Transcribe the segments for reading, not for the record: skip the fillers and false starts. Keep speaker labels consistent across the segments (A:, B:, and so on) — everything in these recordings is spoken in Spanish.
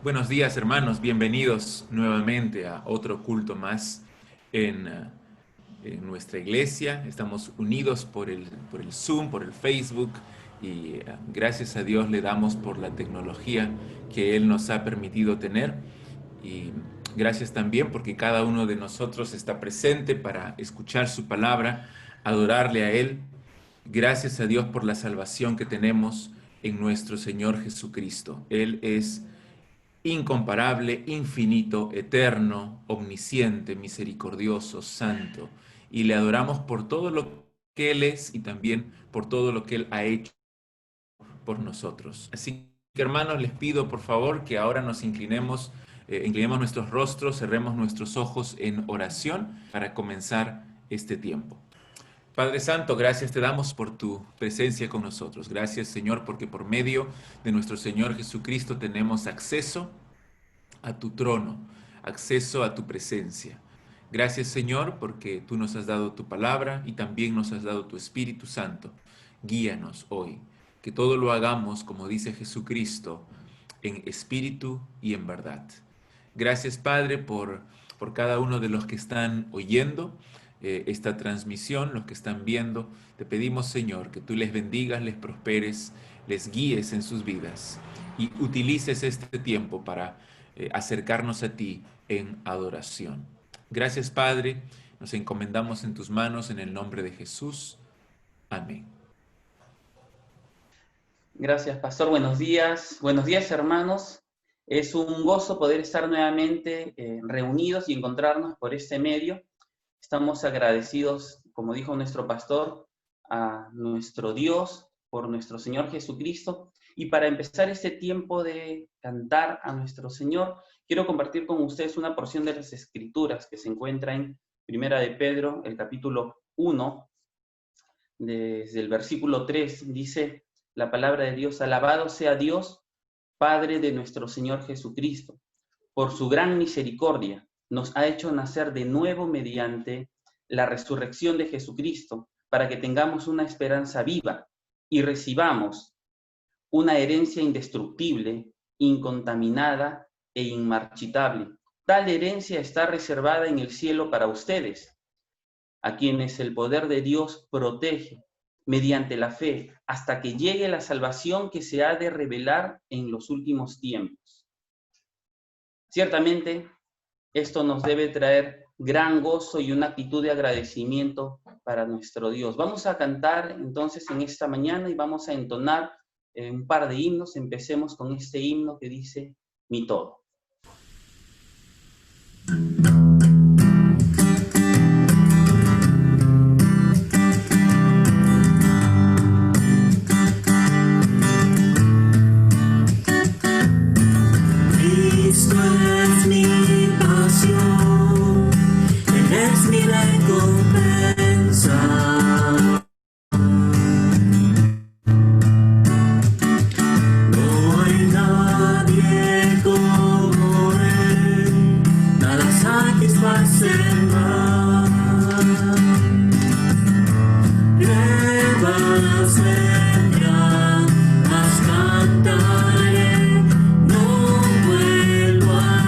A: Buenos días, hermanos. Bienvenidos nuevamente a otro culto más en nuestra iglesia. Estamos unidos por el Zoom, por el Facebook y gracias a Dios le damos por la tecnología que Él nos ha permitido tener. Y gracias también porque cada uno de nosotros está presente para escuchar su palabra, adorarle a Él. Gracias a Dios por la salvación que tenemos en nuestro Señor Jesucristo. Él es incomparable, infinito, eterno, omnisciente, misericordioso, santo. Y le adoramos por todo lo que Él es y también por todo lo que Él ha hecho por nosotros. Así que hermanos, les pido por favor que ahora nos inclinemos nuestros rostros, cerremos nuestros ojos en oración para comenzar este tiempo. Padre Santo, gracias te damos por tu presencia con nosotros. Gracias, Señor, porque por medio de nuestro Señor Jesucristo tenemos acceso a tu trono, acceso a tu presencia. Gracias, Señor, porque tú nos has dado tu palabra y también nos has dado tu Espíritu Santo. Guíanos hoy, que todo lo hagamos, como dice Jesucristo, en espíritu y en verdad. Gracias, Padre, por cada uno de los que están oyendo esta transmisión, los que están viendo. Te pedimos, Señor, que tú les bendigas, les prosperes, les guíes en sus vidas y utilices este tiempo para acercarnos a ti en adoración. Gracias, Padre. Nos encomendamos en tus manos en el nombre de Jesús. Amén.
B: Gracias, Pastor. Buenos días, hermanos. Es un gozo poder estar nuevamente reunidos y encontrarnos por este medio. Estamos agradecidos, como dijo nuestro pastor, a nuestro Dios por nuestro Señor Jesucristo. Y para empezar este tiempo de cantar a nuestro Señor, quiero compartir con ustedes una porción de las Escrituras que se encuentra en Primera de Pedro, el capítulo 1, desde el versículo 3, dice la palabra de Dios: alabado sea Dios, Padre de nuestro Señor Jesucristo, por su gran misericordia nos ha hecho nacer de nuevo mediante la resurrección de Jesucristo, para que tengamos una esperanza viva y recibamos una herencia indestructible, incontaminada e inmarchitable. Tal herencia está reservada en el cielo para ustedes, a quienes el poder de Dios protege mediante la fe, hasta que llegue la salvación que se ha de revelar en los últimos tiempos. Ciertamente, esto nos debe traer gran gozo y una actitud de agradecimiento para nuestro Dios. Vamos a cantar entonces en esta mañana y vamos a entonar un par de himnos. Empecemos con este himno que dice: Mi todo.
C: Cristo es mi pasión, Él es mi recompensa. No hay nadie como Él, nada satisfacerá. Pruebas vendrán, las cantaré, no vuelvo a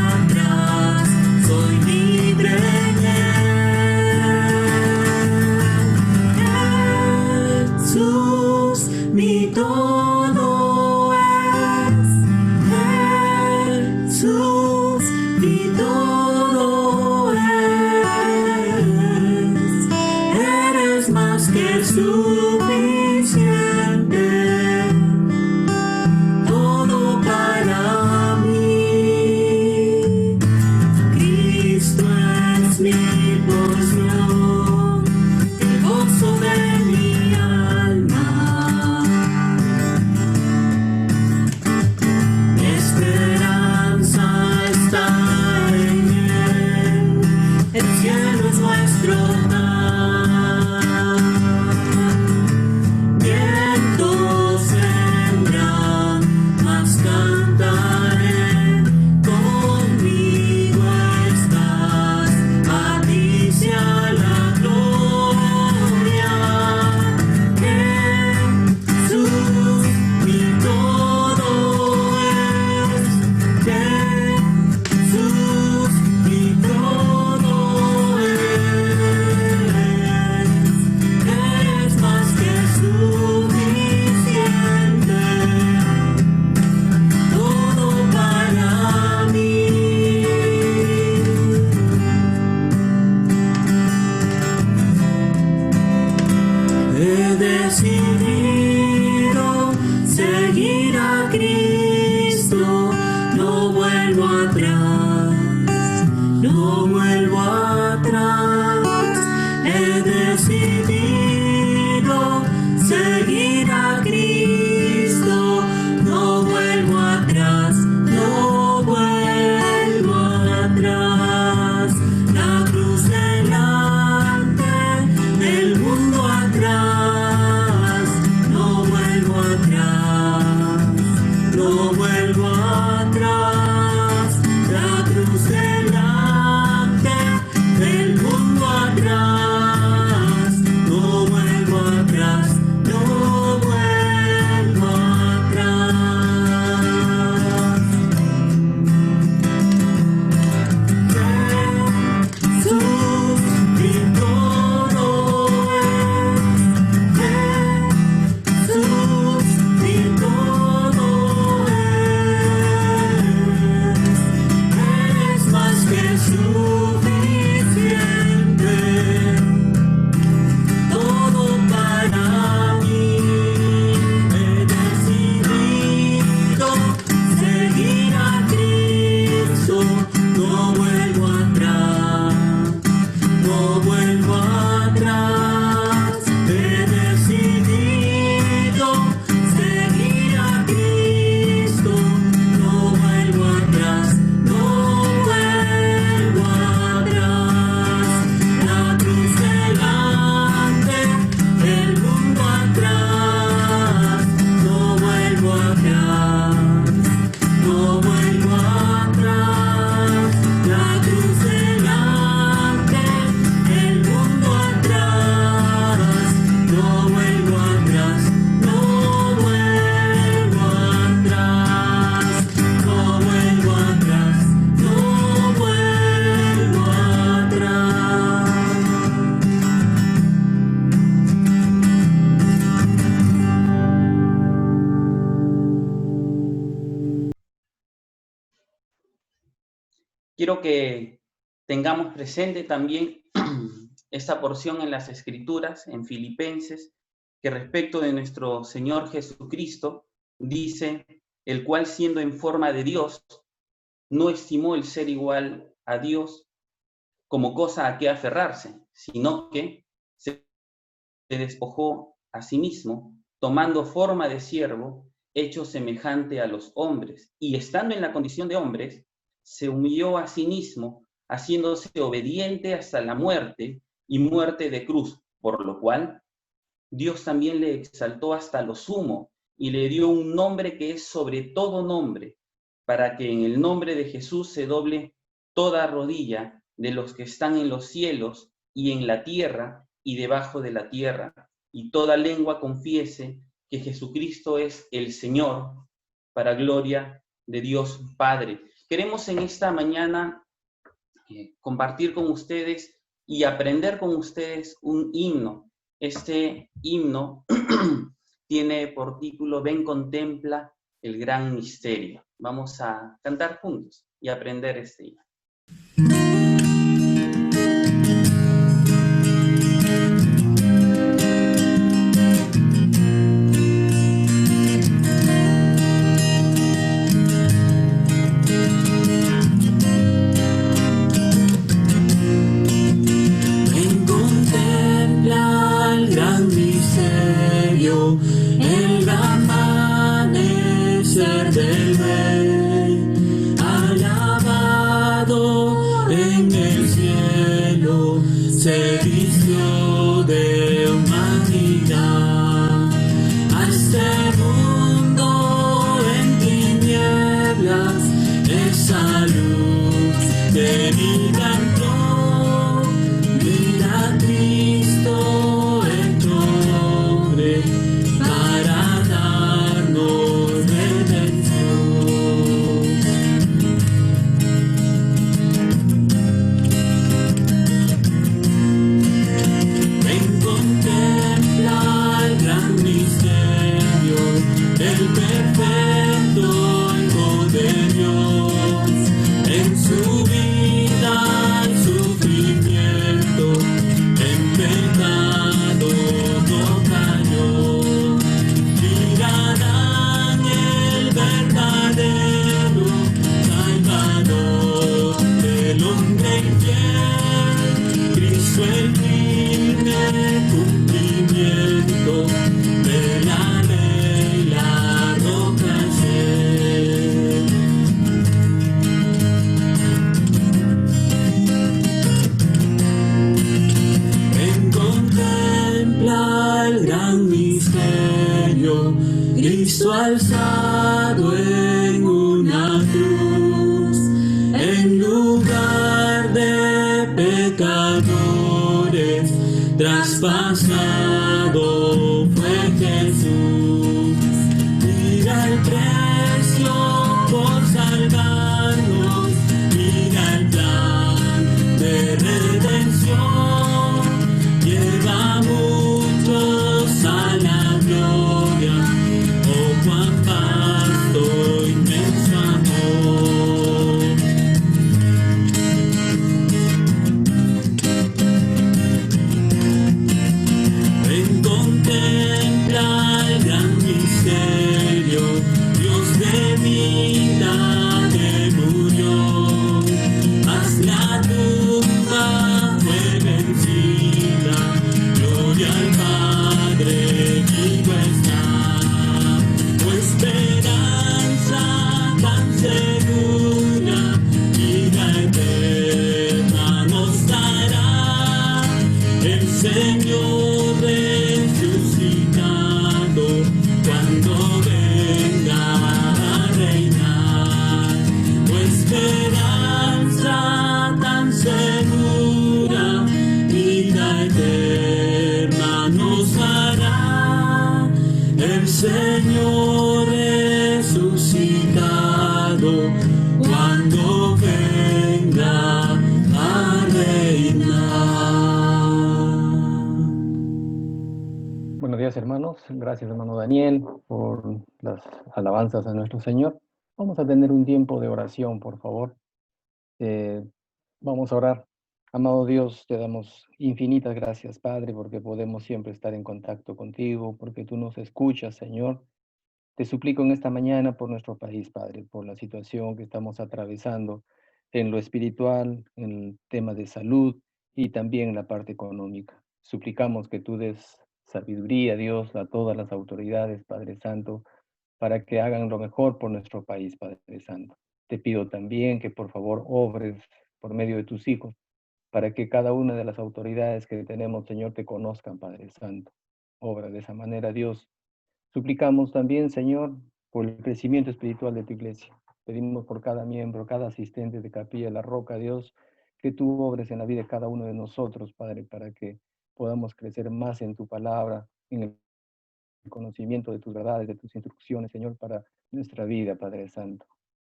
B: Quiero que tengamos presente también esta porción en las Escrituras, en Filipenses, que respecto de nuestro Señor Jesucristo, dice, el cual siendo en forma de Dios, no estimó el ser igual a Dios como cosa a que aferrarse, sino que se despojó a sí mismo, tomando forma de siervo, hecho semejante a los hombres, y estando en la condición de hombres, se humilló a sí mismo, haciéndose obediente hasta la muerte y muerte de cruz, por lo cual Dios también le exaltó hasta lo sumo y le dio un nombre que es sobre todo nombre, para que en el nombre de Jesús se doble toda rodilla de los que están en los cielos y en la tierra y debajo de la tierra, y toda lengua confiese que Jesucristo es el Señor, para gloria de Dios Padre. Queremos en esta mañana compartir con ustedes y aprender con ustedes un himno. Este himno tiene por título Ven, contempla el gran misterio. Vamos a cantar juntos y aprender este himno.
C: Ven, contempla el gran misterio, el amanecer del Rey, alabado en el cielo, se vistió de humanidad. A este mundo en tinieblas, esa luz de vida entró. Mira a Cristo hecho hombre para darnos redención. Ven, contempla el gran misterio, el perfecto Hijo de Dios, en su vida y sufrimiento, en pecado no cayó. Mirarán el verdadero Salvador del hombre infiel, Cristo el firme cumplimiento de la ley, la roca fiel. Ven, contempla el gran misterio, Cristo alzado en una cruz, en lugar de pecadores, traspasado fue Jesús. Mira el precio por salvarnos, mira el plan de redención, lleva a muchos a la gloria, oh cuán vasto, inmenso amor. Ven, contempla el gran misterio, Dios de vida que murió, mas la tumba fue vencida, gloria al Padre, vivo está, oh esperanza tan segura, vida eterna nos dará el Señor resucitado cuando venga a reinar. Oh esperanza tan segura, vida eterna nos dará el Señor resucitado cuando venga a reinar.
D: Buenos días, hermanos. Gracias, hermano Daniel, por las alabanzas a nuestro Señor. Vamos a tener un tiempo de oración, por favor. Vamos a orar. Amado Dios, te damos infinitas gracias, Padre, porque podemos siempre estar en contacto contigo, porque tú nos escuchas, Señor. Te suplico en esta mañana por nuestro país, Padre, por la situación que estamos atravesando en lo espiritual, en el tema de salud y también en la parte económica. Suplicamos que tú des sabiduría, Dios, a todas las autoridades, Padre Santo, para que hagan lo mejor por nuestro país, Padre Santo. Te pido también que por favor obres por medio de tus hijos, para que cada una de las autoridades que tenemos, Señor, te conozcan, Padre Santo. Obra de esa manera, Dios. Suplicamos también, Señor, por el crecimiento espiritual de tu iglesia. Pedimos por cada miembro, cada asistente de Capilla de la Roca, Dios, que tú obres en la vida de cada uno de nosotros, Padre, para que podamos crecer más en tu palabra, en el conocimiento de tus verdades, de tus instrucciones, Señor, para nuestra vida, Padre Santo.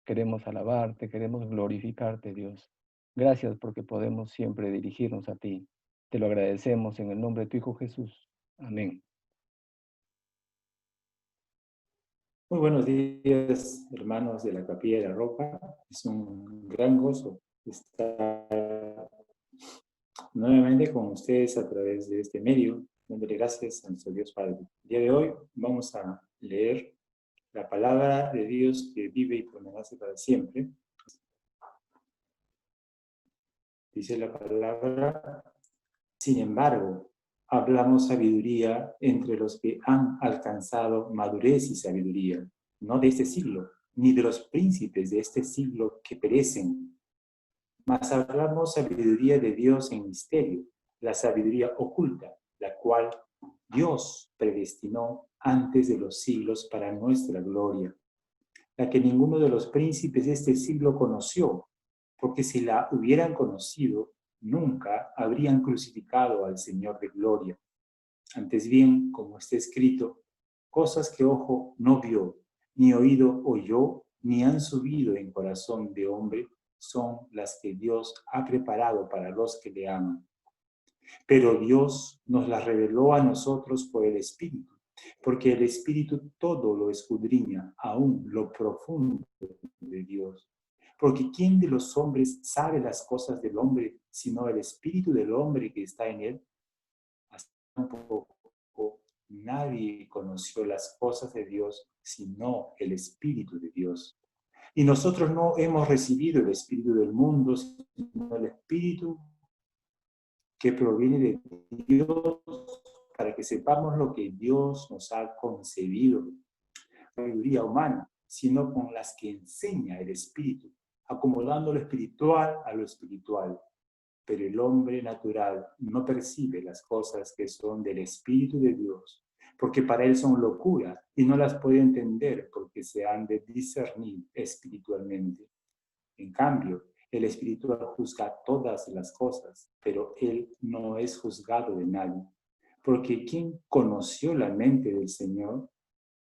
D: Queremos alabarte, queremos glorificarte, Dios. Gracias porque podemos siempre dirigirnos a ti. Te lo agradecemos en el nombre de tu Hijo Jesús. Amén.
E: Muy buenos días, hermanos de la Capilla de la Roca. Es un gran gozo estar nuevamente con ustedes a través de este medio, dándole gracias a nuestro Dios Padre. El día de hoy vamos a leer la palabra de Dios que vive y permanece para siempre. Dice la palabra: sin embargo, hablamos sabiduría entre los que han alcanzado madurez y sabiduría, no de este siglo, ni de los príncipes de este siglo que perecen, mas hablamos sabiduría de Dios en misterio, la sabiduría oculta, la cual Dios predestinó antes de los siglos para nuestra gloria, la que ninguno de los príncipes de este siglo conoció, porque si la hubieran conocido, nunca habrían crucificado al Señor de gloria. Antes bien, como está escrito, cosas que ojo no vio, ni oído oyó, ni han subido en corazón de hombre, son las que Dios ha preparado para los que le aman. Pero Dios nos las reveló a nosotros por el Espíritu, porque el Espíritu todo lo escudriña, aún lo profundo de Dios. Porque ¿quién de los hombres sabe las cosas del hombre, sino el espíritu del hombre que está en él? Hasta tampoco nadie conoció las cosas de Dios, sino el Espíritu de Dios. Y nosotros no hemos recibido el espíritu del mundo, sino el Espíritu que proviene de Dios, para que sepamos lo que Dios nos ha concedido. Sabiduría humana, sino con las que enseña el Espíritu, acomodando lo espiritual a lo espiritual. Pero el hombre natural no percibe las cosas que son del Espíritu de Dios, porque para él son locura y no las puede entender porque se han de discernir espiritualmente. En cambio, el espiritual juzga todas las cosas, pero él no es juzgado de nadie. Porque ¿quién conoció la mente del Señor?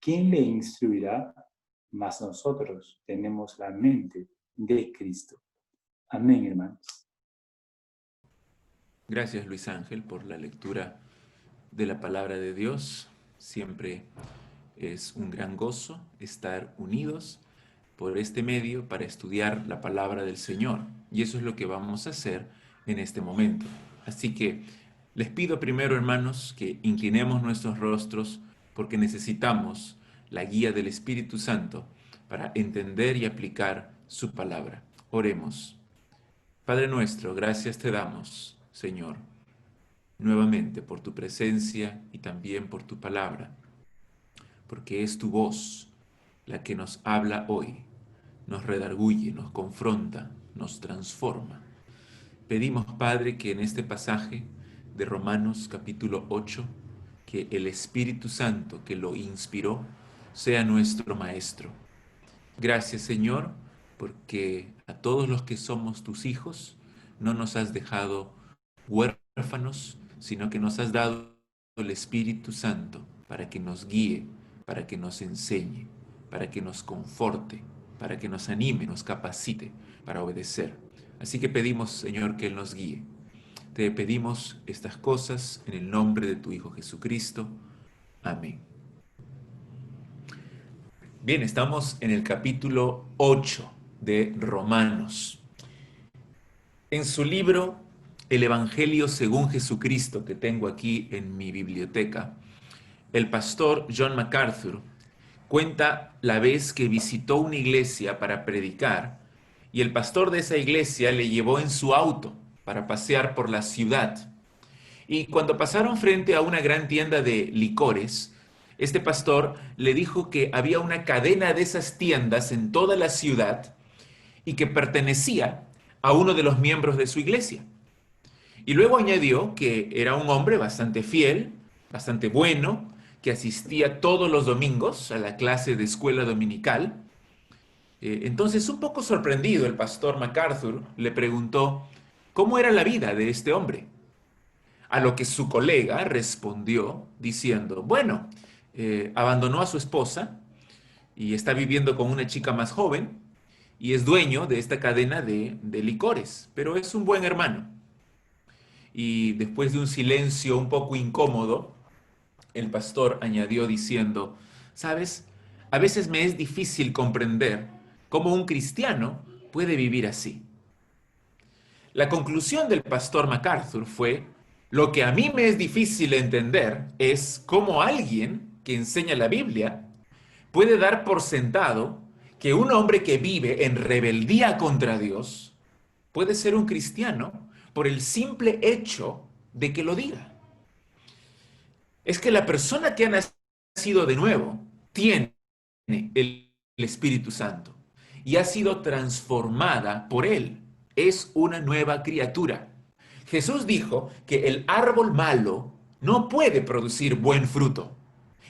E: ¿Quién le instruirá? Mas nosotros tenemos la mente de Cristo. Amén, hermanos.
A: Gracias, Luis Ángel, por la lectura de la palabra de Dios. Siempre es un gran gozo estar unidos por este medio para estudiar la palabra del Señor. Y eso es lo que vamos a hacer en este momento. Así que les pido primero, hermanos, que inclinemos nuestros rostros porque necesitamos la guía del Espíritu Santo para entender y aplicar su palabra. Oremos. Padre nuestro, gracias te damos, Señor, nuevamente por tu presencia y también por tu palabra, porque es tu voz la que nos habla hoy, nos redarguye, nos confronta, nos transforma. Pedimos, Padre, que en este pasaje de Romanos capítulo 8, que el Espíritu Santo que lo inspiró sea nuestro Maestro. Gracias, Señor, porque a todos los que somos tus hijos no nos has dejado huérfanos, sino que nos has dado el Espíritu Santo para que nos guíe, para que nos enseñe, para que nos conforte, para que nos anime, nos capacite para obedecer. Así que pedimos, Señor, que Él nos guíe. Te pedimos estas cosas en el nombre de tu Hijo Jesucristo. Amén. Bien, estamos en el capítulo 8 de Romanos. En su libro El Evangelio según Jesucristo, que tengo aquí en mi biblioteca, el pastor John MacArthur cuenta la vez que visitó una iglesia para predicar y el pastor de esa iglesia le llevó en su auto para pasear por la ciudad. Y cuando pasaron frente a una gran tienda de licores, este pastor le dijo que había una cadena de esas tiendas en toda la ciudad y que pertenecía a uno de los miembros de su iglesia. Y luego añadió que era un hombre bastante fiel, bastante bueno, que asistía todos los domingos a la clase de escuela dominical. Entonces, un poco sorprendido, el pastor MacArthur le preguntó cómo era la vida de este hombre. A lo que su colega respondió diciendo, bueno, abandonó a su esposa y está viviendo con una chica más joven y es dueño de esta cadena de licores, pero es un buen hermano. Y después de un silencio un poco incómodo, el pastor añadió diciendo, ¿sabes? A veces me es difícil comprender cómo un cristiano puede vivir así. La conclusión del pastor MacArthur fue, lo que a mí me es difícil entender es cómo alguien que enseña la Biblia puede dar por sentado que un hombre que vive en rebeldía contra Dios puede ser un cristiano por el simple hecho de que lo diga. Es que la persona que ha nacido de nuevo tiene el Espíritu Santo y ha sido transformada por él. Es una nueva criatura. Jesús dijo que el árbol malo no puede producir buen fruto.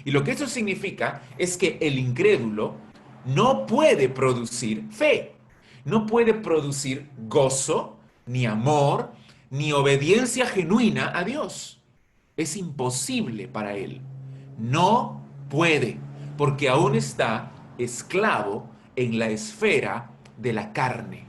A: Y lo que eso significa es que el incrédulo no puede producir fe, no puede producir gozo, ni amor, ni obediencia genuina a Dios. Es imposible para él. No puede, porque aún está esclavo en la esfera de la carne.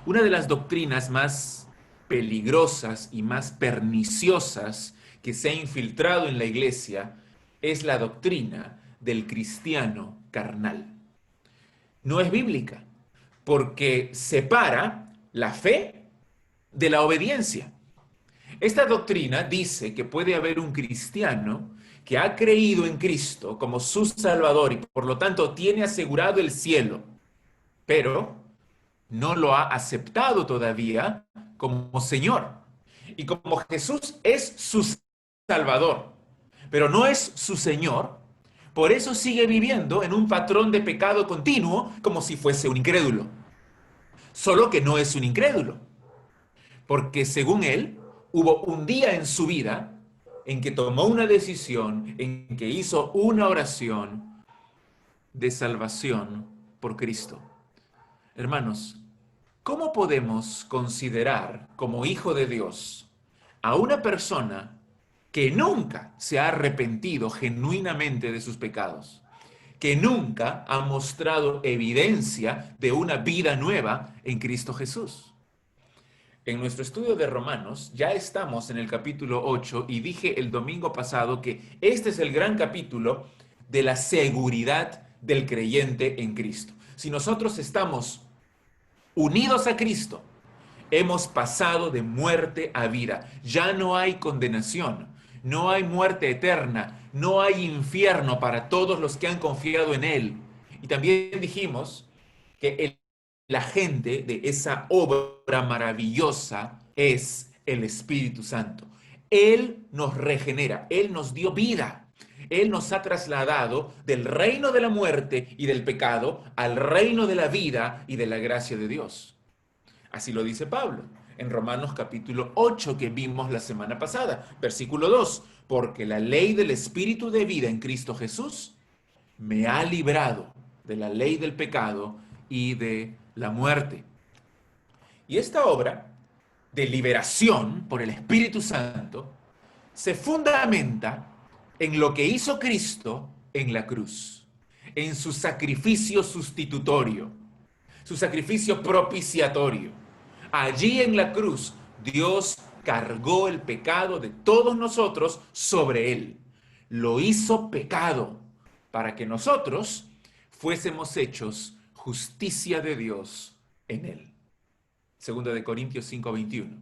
A: Una de las doctrinas más peligrosas y más perniciosas que se ha infiltrado en la iglesia es la doctrina del cristiano carnal. No es bíblica, porque separa la fe de la obediencia. Esta doctrina dice que puede haber un cristiano que ha creído en Cristo como su Salvador y por lo tanto tiene asegurado el cielo, pero no lo ha aceptado todavía como Señor. Y como Jesús es su Salvador, pero no es su Señor, por eso sigue viviendo en un patrón de pecado continuo como si fuese un incrédulo. Solo que no es un incrédulo, porque según él, hubo un día en su vida en que tomó una decisión, en que hizo una oración de salvación por Cristo. Hermanos, ¿cómo podemos considerar como hijo de Dios a una persona que nunca se ha arrepentido genuinamente de sus pecados, que nunca ha mostrado evidencia de una vida nueva en Cristo Jesús? En nuestro estudio de Romanos ya estamos en el capítulo 8 y dije el domingo pasado que este es el gran capítulo de la seguridad del creyente en Cristo. Si nosotros estamos unidos a Cristo, hemos pasado de muerte a vida. Ya no hay condenación, no hay muerte eterna, no hay infierno para todos los que han confiado en Él. Y también dijimos que la agente de esa obra maravillosa es el Espíritu Santo. Él nos regenera, Él nos dio vida. Él nos ha trasladado del reino de la muerte y del pecado al reino de la vida y de la gracia de Dios. Así lo dice Pablo en Romanos capítulo 8 que vimos la semana pasada, versículo 2. Porque la ley del Espíritu de vida en Cristo Jesús me ha librado de la ley del pecado y de la muerte. Y esta obra de liberación por el Espíritu Santo se fundamenta en lo que hizo Cristo en la cruz, en su sacrificio sustitutorio, su sacrificio propiciatorio. Allí en la cruz, Dios cargó el pecado de todos nosotros sobre Él. Lo hizo pecado para que nosotros fuésemos hechos justicia de Dios en Él. Segunda de Corintios 5:21.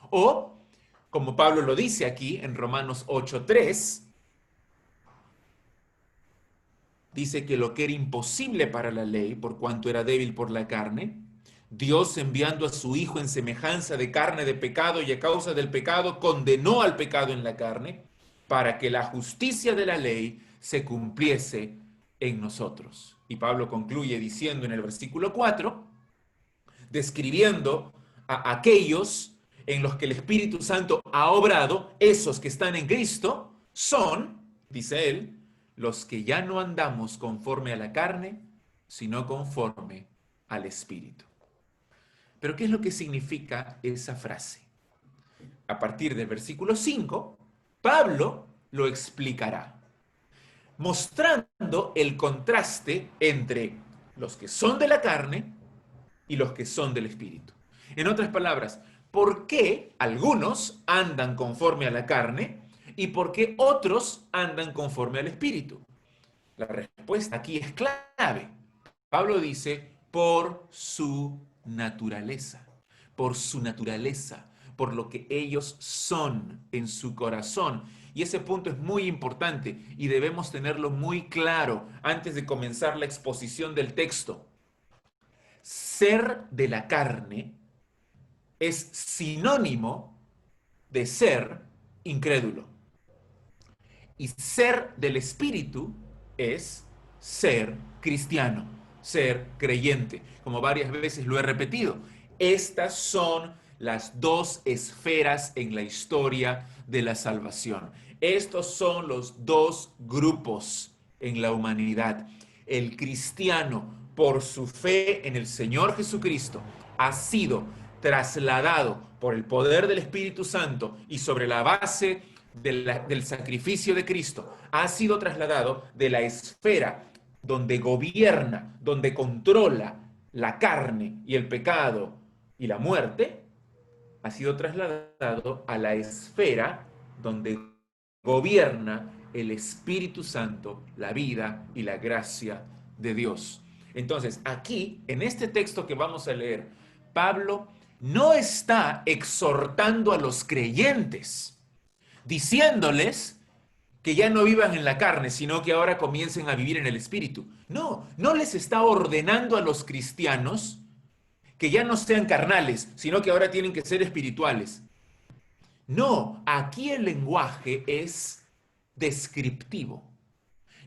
A: O, como Pablo lo dice aquí en Romanos 8:3, dice que lo que era imposible para la ley, por cuanto era débil por la carne, Dios, enviando a su Hijo en semejanza de carne de pecado y a causa del pecado, condenó al pecado en la carne, para que la justicia de la ley se cumpliese en nosotros. Y Pablo concluye diciendo en el versículo 4, describiendo a aquellos en los que el Espíritu Santo ha obrado, esos que están en Cristo, son, dice él, los que ya no andamos conforme a la carne, sino conforme al Espíritu. Pero ¿qué es lo que significa esa frase? A partir del versículo 5, Pablo lo explicará, mostrando el contraste entre los que son de la carne y los que son del Espíritu. En otras palabras, ¿por qué algunos andan conforme a la carne y por qué otros andan conforme al Espíritu? La respuesta aquí es clave. Pablo dice, por su naturaleza, por lo que ellos son en su corazón. Y ese punto es muy importante y debemos tenerlo muy claro antes de comenzar la exposición del texto. Ser de la carne es sinónimo de ser incrédulo. Y ser del Espíritu es ser cristiano, ser creyente. Como varias veces lo he repetido, estas son las dos esferas en la historia de la salvación. Estos son los dos grupos en la humanidad. El cristiano, por su fe en el Señor Jesucristo, ha sido trasladado por el poder del Espíritu Santo y sobre la base del sacrificio de Cristo, ha sido trasladado de la esfera donde gobierna, donde controla la carne y el pecado y la muerte, ha sido trasladado a la esfera donde gobierna el Espíritu Santo, la vida y la gracia de Dios. Entonces, aquí, en este texto que vamos a leer, Pablo no está exhortando a los creyentes, diciéndoles que ya no vivan en la carne, sino que ahora comiencen a vivir en el Espíritu. No, no les está ordenando a los cristianos que ya no sean carnales, sino que ahora tienen que ser espirituales. No, aquí el lenguaje es descriptivo.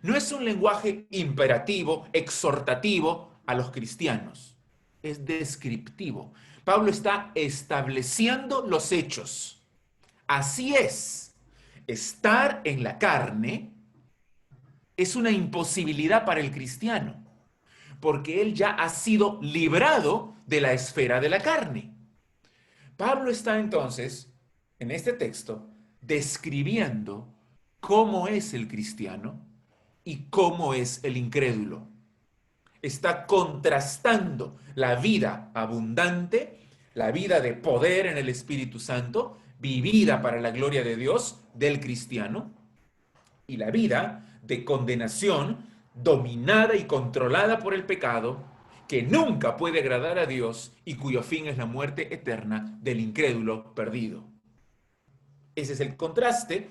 A: No es un lenguaje imperativo, exhortativo a los cristianos. Es descriptivo. Pablo está estableciendo los hechos. Así es, estar en la carne es una imposibilidad para el cristiano, porque él ya ha sido librado de la esfera de la carne. Pablo está entonces, en este texto, describiendo cómo es el cristiano y cómo es el incrédulo. Está contrastando la vida abundante, la vida de poder en el Espíritu Santo, vivida para la gloria de Dios del cristiano, y la vida de condenación dominada y controlada por el pecado, que nunca puede agradar a Dios y cuyo fin es la muerte eterna del incrédulo perdido. Ese es el contraste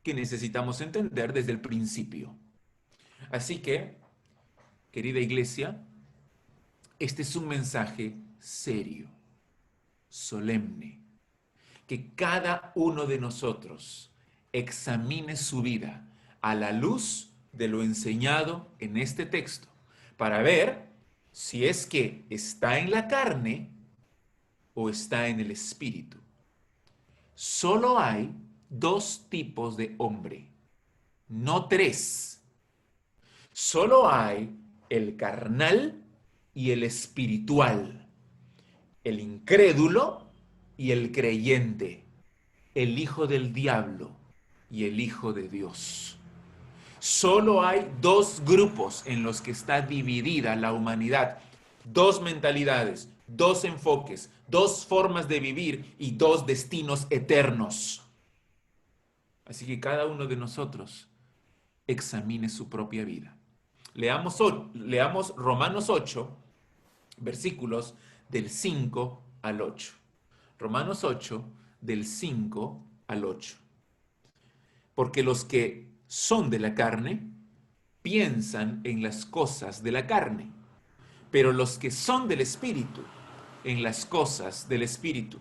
A: que necesitamos entender desde el principio. Así que, querida iglesia, este es un mensaje serio, solemne, que cada uno de nosotros examine su vida a la luz de lo enseñado en este texto, para ver si es que está en la carne o está en el espíritu. Solo hay dos tipos de hombre, no tres. Solo hay el carnal y el espiritual, el incrédulo y el creyente, el hijo del diablo y el hijo de Dios. Solo hay dos grupos en los que está dividida la humanidad, dos mentalidades, dos enfoques, dos formas de vivir y dos destinos eternos. Así que cada uno de nosotros examine su propia vida. Leamos Romanos 8, versículos del 5 al 8. Romanos 8, del 5 al 8. Porque los que son de la carne piensan en las cosas de la carne, pero los que son del Espíritu, en las cosas del Espíritu.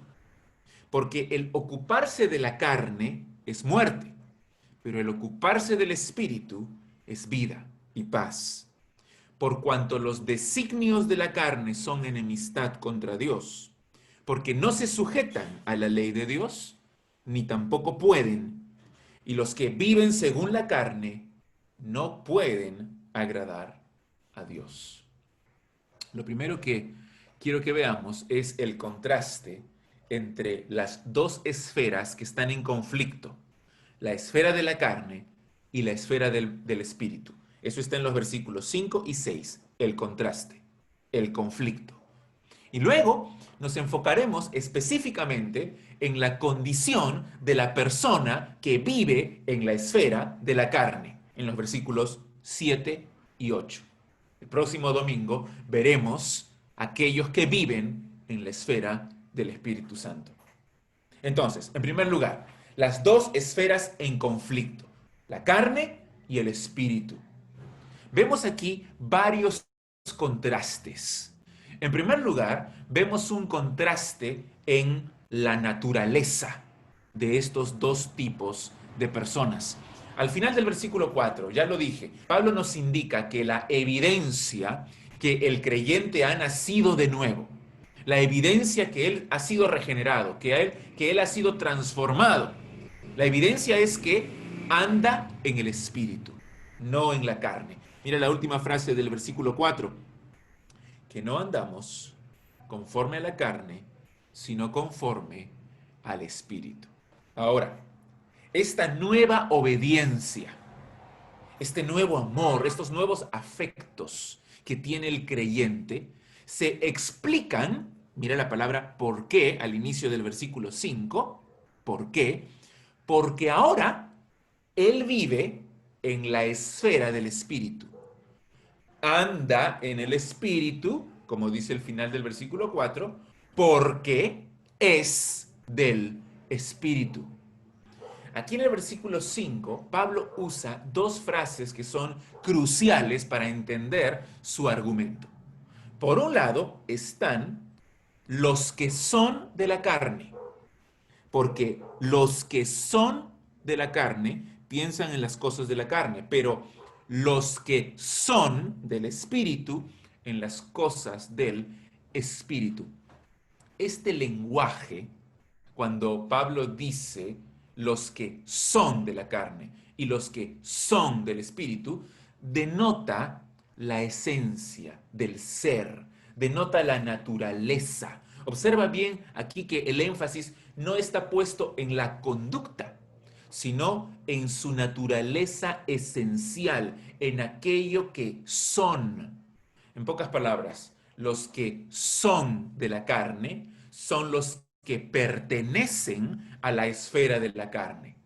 A: Porque el ocuparse de la carne es muerte, pero el ocuparse del Espíritu es vida y paz. Por cuanto los designios de la carne son enemistad contra Dios, porque no se sujetan a la ley de Dios, ni tampoco pueden, y los que viven según la carne no pueden agradar a Dios. Lo primero que quiero que veamos es el contraste entre las dos esferas que están en conflicto, la esfera de la carne y la esfera del espíritu. Eso está en los versículos 5 y 6, el contraste, el conflicto. Y luego nos enfocaremos específicamente en la condición de la persona que vive en la esfera de la carne, en los versículos 7 y 8. El próximo domingo veremos aquellos que viven en la esfera del Espíritu Santo. Entonces, en primer lugar, las dos esferas en conflicto, la carne y el espíritu. Vemos aquí varios contrastes. En primer lugar, vemos un contraste en la naturaleza de estos dos tipos de personas. Al final del versículo 4, ya lo dije, Pablo nos indica que la evidencia que el creyente ha nacido de nuevo, la evidencia que él ha sido regenerado, que él ha sido transformado, la evidencia es que anda en el Espíritu, no en la carne. Mira la última frase del versículo 4, que no andamos conforme a la carne, sino conforme al Espíritu. Ahora, esta nueva obediencia, este nuevo amor, estos nuevos afectos que tiene el creyente, se explican, mira la palabra ¿por qué? Al inicio del versículo 5, ¿por qué? Porque ahora él vive en la esfera del Espíritu. Anda en el Espíritu, como dice el final del versículo 4, porque es del Espíritu. Aquí en el versículo 5, Pablo usa dos frases que son cruciales para entender su argumento. Por un lado están los que son de la carne, porque los que son de la carne piensan en las cosas de la carne, pero los que son del Espíritu en las cosas del Espíritu. Este lenguaje, cuando Pablo dice los que son de la carne y los que son del Espíritu, denota la esencia del ser, denota la naturaleza. Observa bien aquí que el énfasis no está puesto en la conducta, sino en su naturaleza esencial, en aquello que son. En pocas palabras, los que son de la carne son los que pertenecen a la esfera de la carne.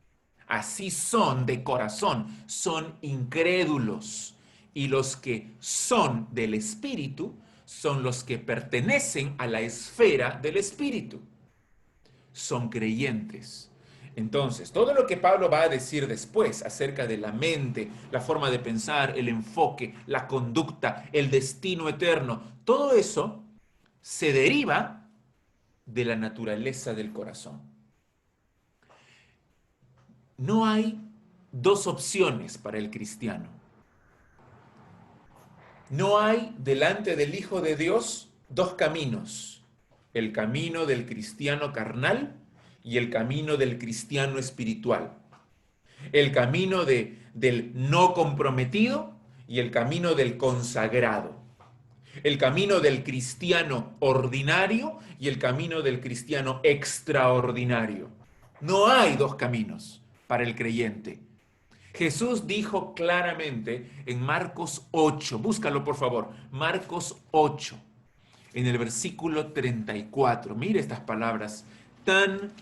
A: Así son de corazón, son incrédulos. Y los que son del Espíritu son los que pertenecen a la esfera del Espíritu. Son creyentes. Entonces, todo lo que Pablo va a decir después acerca de la mente, la forma de pensar, el enfoque, la conducta, el destino eterno, todo eso se deriva de la naturaleza del corazón. No hay dos opciones para el cristiano. No hay delante del Hijo de Dios dos caminos: el camino del cristiano carnal y el camino del cristiano espiritual. El camino del no comprometido y el camino del consagrado. El camino del cristiano ordinario y el camino del cristiano extraordinario. No hay dos caminos para el creyente. Jesús dijo claramente en Marcos 8, búscalo por favor, Marcos 8, en el versículo 34. Mire estas palabras tan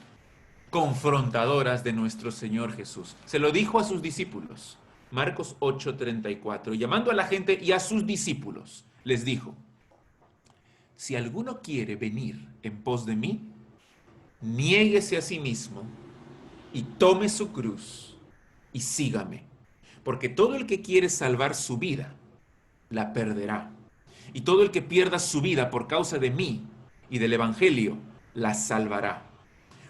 A: confrontadoras de nuestro Señor Jesús. Se lo dijo a sus discípulos, Marcos 8, 34, llamando a la gente y a sus discípulos, les dijo: si alguno quiere venir en pos de mí, niéguese a sí mismo y tome su cruz y sígame. Porque todo el que quiere salvar su vida, la perderá. Y todo el que pierda su vida por causa de mí y del Evangelio, la salvará.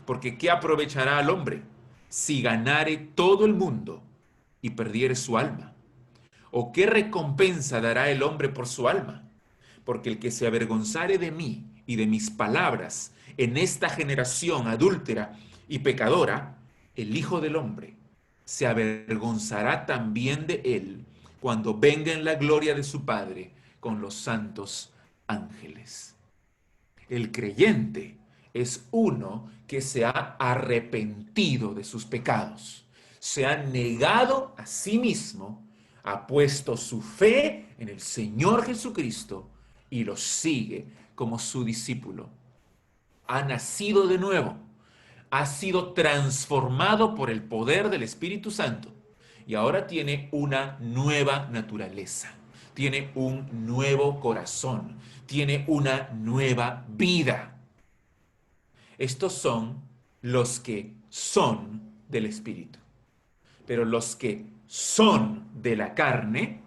A: Porque ¿qué aprovechará al hombre si ganare todo el mundo y perdiere su alma? ¿O qué recompensa dará el hombre por su alma? Porque el que se avergonzare de mí y de mis palabras en esta generación adúltera y pecadora, el Hijo del Hombre se avergonzará también de él cuando venga en la gloria de su Padre con los santos ángeles. El creyente es uno que se ha arrepentido de sus pecados, se ha negado a sí mismo, ha puesto su fe en el Señor Jesucristo y lo sigue como su discípulo. Ha nacido de nuevo, ha sido transformado por el poder del Espíritu Santo y ahora tiene una nueva naturaleza, tiene un nuevo corazón, tiene una nueva vida. Estos son los que son del Espíritu. Pero los que son de la carne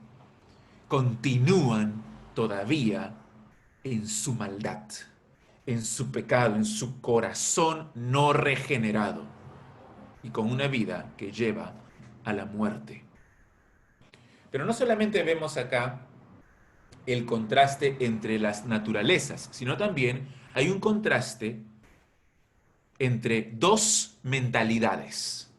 A: continúan todavía en su maldad, en su pecado, en su corazón no regenerado y con una vida que lleva a la muerte. Pero no solamente vemos acá el contraste entre las naturalezas, sino también hay un contraste entre dos mentalidades.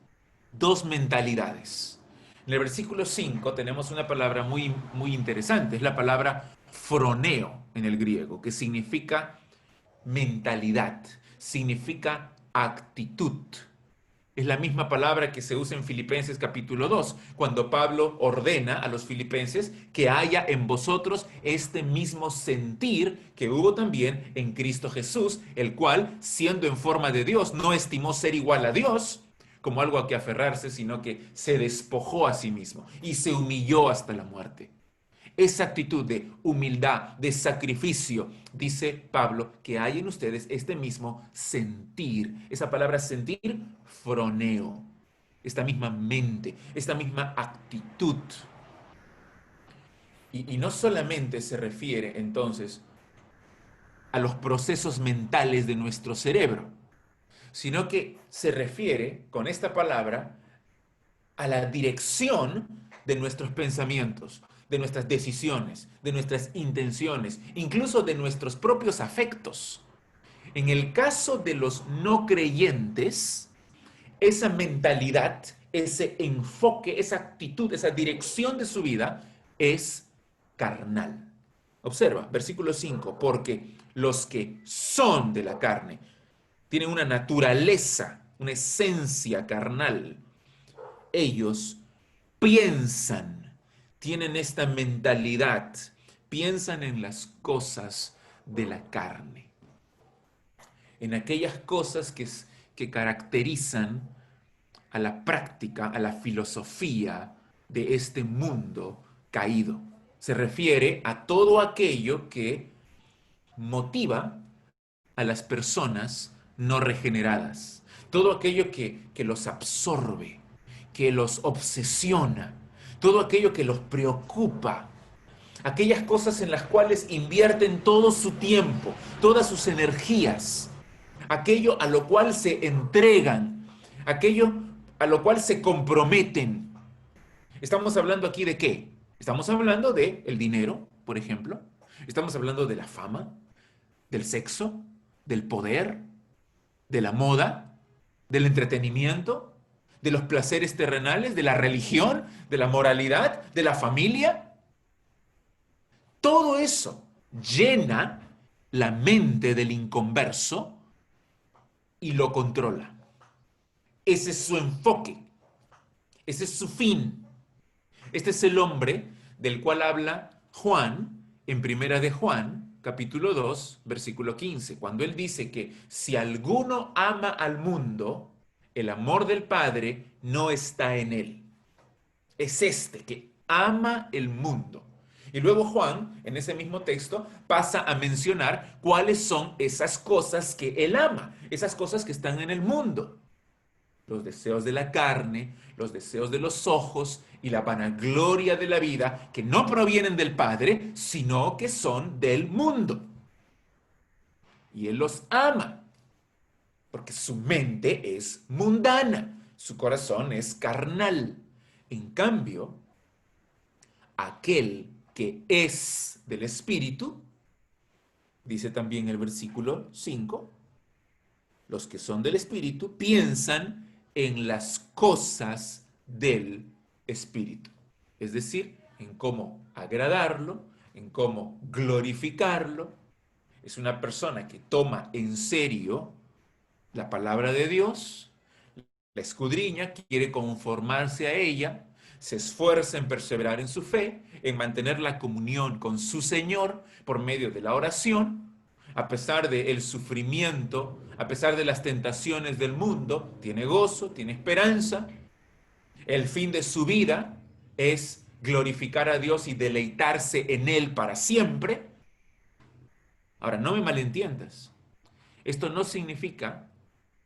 A: Dos mentalidades. En el versículo 5 tenemos una palabra muy interesante, es la palabra froneo en el griego, que significa mentalidad, significa actitud. Es la misma palabra que se usa en Filipenses capítulo 2, cuando Pablo ordena a los filipenses que haya en vosotros este mismo sentir que hubo también en Cristo Jesús, el cual, siendo en forma de Dios, no estimó ser igual a Dios como algo a que aferrarse, sino que se despojó a sí mismo y se humilló hasta la muerte. Esa actitud de humildad, de sacrificio, dice Pablo, que hay en ustedes este mismo sentir. Esa palabra sentir, froneo. Esta misma mente, esta misma actitud. Y no solamente se refiere entonces a los procesos mentales de nuestro cerebro, sino que se refiere con esta palabra a la dirección de nuestros pensamientos, de nuestras decisiones, de nuestras intenciones, incluso de nuestros propios afectos. En el caso de los no creyentes, esa mentalidad, ese enfoque, esa actitud, esa dirección de su vida es carnal. Observa, versículo 5, porque los que son de la carne tienen una naturaleza, una esencia carnal. Ellos piensan, tienen esta mentalidad, piensan en las cosas de la carne, en aquellas cosas que caracterizan a la práctica, a la filosofía de este mundo caído. Se refiere a todo aquello que motiva a las personas no regeneradas, todo aquello que los absorbe, que los obsesiona, todo aquello que los preocupa, aquellas cosas en las cuales invierten todo su tiempo, todas sus energías, aquello a lo cual se entregan, aquello a lo cual se comprometen. Estamos hablando aquí de ¿qué? Estamos hablando de el dinero, por ejemplo. Estamos hablando de la fama, del sexo, del poder, de la moda, del entretenimiento, de los placeres terrenales, de la religión, de la moralidad, de la familia. Todo eso llena la mente del inconverso y lo controla. Ese es su enfoque, ese es su fin. Este es el hombre del cual habla Juan en Primera de Juan, capítulo 2, versículo 15, cuando él dice que si alguno ama al mundo, el amor del Padre no está en él. Es este que ama el mundo. Y luego Juan, en ese mismo texto, pasa a mencionar cuáles son esas cosas que él ama, esas cosas que están en el mundo. Los deseos de la carne, los deseos de los ojos y la vanagloria de la vida, que no provienen del Padre, sino que son del mundo. Y él los ama, porque su mente es mundana, su corazón es carnal. En cambio, aquel que es del Espíritu, dice también el versículo 5, los que son del Espíritu piensan en las cosas del Espíritu. Es decir, en cómo agradarlo, en cómo glorificarlo. Es una persona que toma en serio la palabra de Dios, la escudriña, quiere conformarse a ella, se esfuerza en perseverar en su fe, en mantener la comunión con su Señor por medio de la oración, a pesar del sufrimiento, a pesar de las tentaciones del mundo, tiene gozo, tiene esperanza. El fin de su vida es glorificar a Dios y deleitarse en Él para siempre. Ahora, no me malentiendas. Esto no significa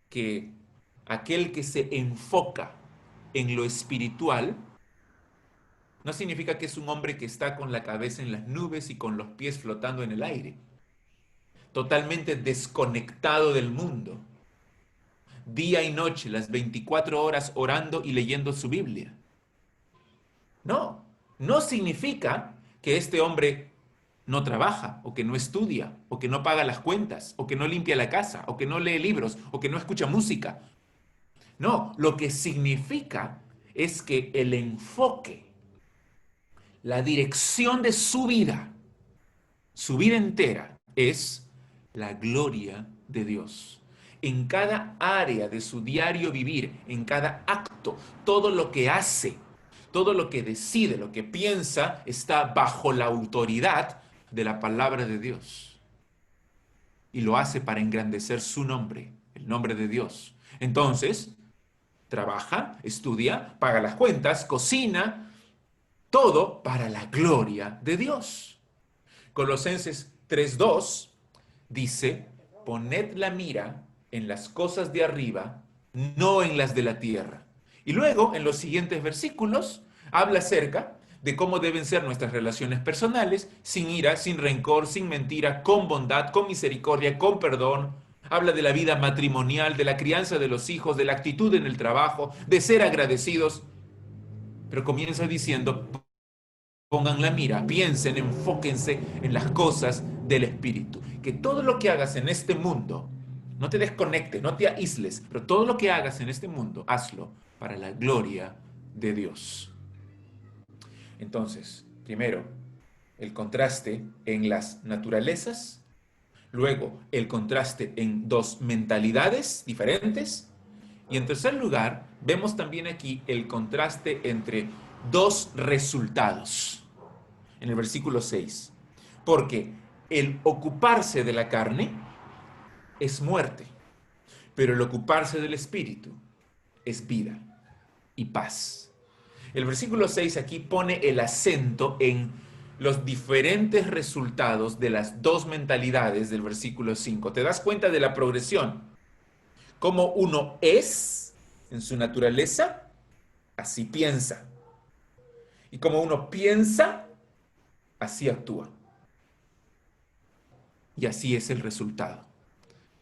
A: que aquel que se enfoca en lo espiritual, no significa que es un hombre que está con la cabeza en las nubes y con los pies flotando en el aire, totalmente desconectado del mundo, día y noche, las 24 horas orando y leyendo su Biblia. No, no significa que este hombre no trabaja, o que no estudia, o que no paga las cuentas, o que no limpia la casa, o que no lee libros, o que no escucha música. No, lo que significa es que el enfoque, la dirección de su vida entera, es la gloria de Dios. En cada área de su diario vivir, en cada acto, todo lo que hace, todo lo que decide, lo que piensa, está bajo la autoridad de la palabra de Dios. Y lo hace para engrandecer su nombre, el nombre de Dios. Entonces, trabaja, estudia, paga las cuentas, cocina, todo para la gloria de Dios. Colosenses 3:2 dice, poned la mira en las cosas de arriba, no en las de la tierra. Y luego, en los siguientes versículos, habla acerca de cómo deben ser nuestras relaciones personales, sin ira, sin rencor, sin mentira, con bondad, con misericordia, con perdón. Habla de la vida matrimonial, de la crianza de los hijos, de la actitud en el trabajo, de ser agradecidos. Pero comienza diciendo, pongan la mira, piensen, enfóquense en las cosas del Espíritu. Que todo lo que hagas en este mundo, no te desconectes, no te aísles, pero todo lo que hagas en este mundo, hazlo para la gloria de Dios. Entonces, primero, el contraste en las naturalezas, luego el contraste en dos mentalidades diferentes, y en tercer lugar, vemos también aquí el contraste entre dos resultados, en el versículo 6, porque el ocuparse de la carne es muerte, pero el ocuparse del Espíritu es vida y paz. El versículo 6 aquí pone el acento en los diferentes resultados de las dos mentalidades del versículo 5. ¿Te das cuenta de la progresión? Como uno es en su naturaleza, así piensa. Y como uno piensa, así actúa. Y así es el resultado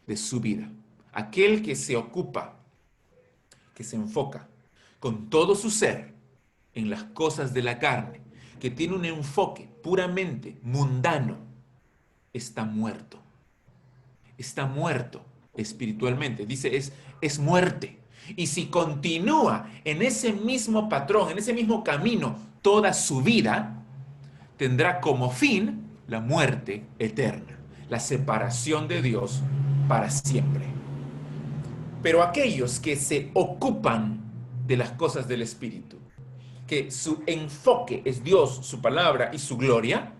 A: de su vida. Aquel que se ocupa, que se enfoca con todo su ser en las cosas de la carne, que tiene un enfoque puramente mundano, está muerto. Está muerto espiritualmente. Dice, es muerte. Y si continúa en ese mismo patrón, en ese mismo camino, toda su vida, tendrá como fin la muerte eterna, la separación de Dios para siempre. Pero aquellos que se ocupan de las cosas del Espíritu, que su enfoque es Dios, su palabra y su gloria,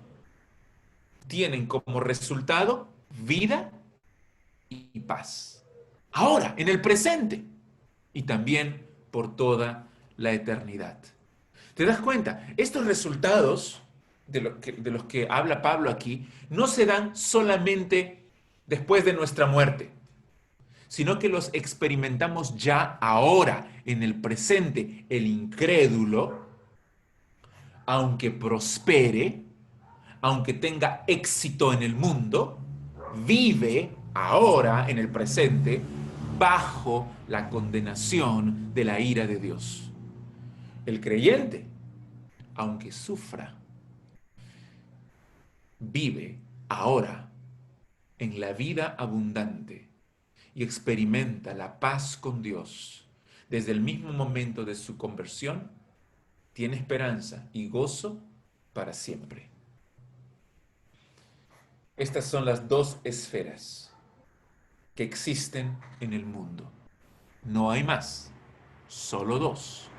A: tienen como resultado vida y paz. Ahora, en el presente, y también por toda la eternidad. ¿Te das cuenta? Estos resultados de los que habla Pablo aquí no se dan solamente después de nuestra muerte, sino que los experimentamos ya ahora, en el presente. El incrédulo, aunque prospere, aunque tenga éxito en el mundo, vive ahora, en el presente, bajo la condenación de la ira de Dios. El creyente, aunque sufra, vive ahora en la vida abundante y experimenta la paz con Dios. Desde el mismo momento de su conversión, tiene esperanza y gozo para siempre. Estas son las dos esferas que existen en el mundo. No hay más, solo dos.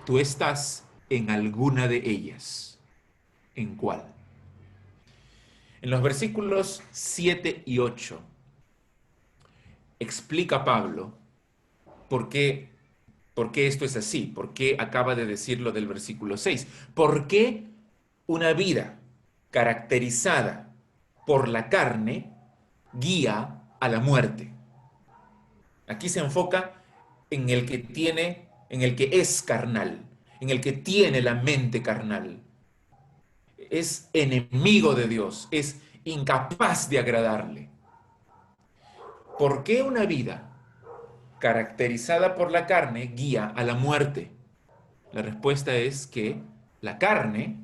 A: Tú estás en alguna de ellas. ¿En cuál? En los versículos 7 y 8 explica Pablo por qué esto es así, por qué acaba de decirlo del versículo 6. ¿Por qué una vida caracterizada por la carne guía a la muerte? Aquí se enfoca en el que es carnal, en el que tiene la mente carnal. Es enemigo de Dios, es incapaz de agradarle. ¿Por qué una vida caracterizada por la carne guía a la muerte? La respuesta es que la carne